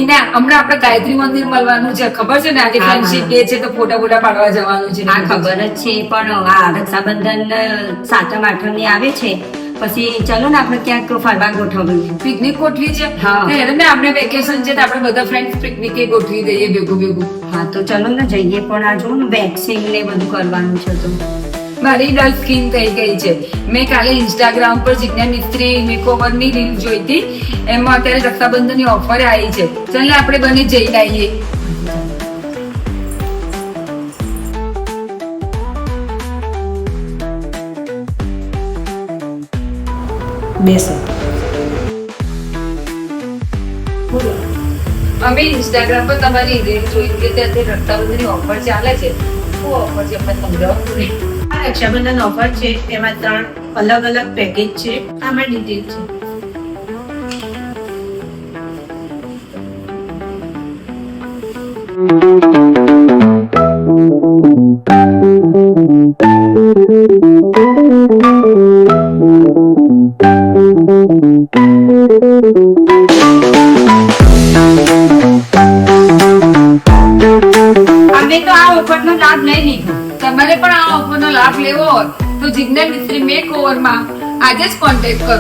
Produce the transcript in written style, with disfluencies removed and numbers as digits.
એને હમણાં આપણે ગાયત્રી મંદિર મળવાનું છે, ખબર છે ને? આજે ફ્રેન્ડશિપ ડે છે તો ફોટા પાડવા જવાનું છે. હા ખબર જ છે, પણ આ રક્ષાબંધન 7મ 8મ ની આવે છે, પછી ચલો ને આપણે ક્યાંક ફરવા ગોઠવીએ. પિકનિક ગોઠવી છે. હા. ને આપણે વેકેશન છે તો આપણે બધા ફ્રેન્ડ પિકનિકે ગોઠવી દઈએ ભેગું. હા તો ચલો ને જઈએ, પણ આ જો ને વેક્સિંગ ને બધું કરવાનું છે તો. મારી ડલ સ્કિન થઈ ગઈ છે. મેં કાલે ઇન્સ્ટાગ્રામ પર જિજ્ઞા મિસ્ત્રી મેકઓવર ની રીલ જોઈ હતી, એમાં અત્યારે રક્ષાબંધન ની ઓફર આવી છે. ચાલ ને આપણે બંને જઈને આવીએ. બેસો. અમે ઇન્સ્ટાગ્રામ પર તમારી રીલ જોઈ કે અત્યારે રક્ષાબંધન ની ઓફર ચાલે છે. શું ઓફર છે આપણે સમજાવો ને. આ રક્ષાબંધન ઓફર છે, તેમાં 3 અલગ અલગ પેકેજ છે. આમાં ડિટેલ છે. અમે તો આ ઓફરનો લાભ નહીં લીધો. તમારે પણ આ ઓફરનો લાભ લેવો હોય તો જિજ્ઞા મિસ્ત્રી મેકઓવરમાં આજે જ કોન્ટેક્ટ કરો.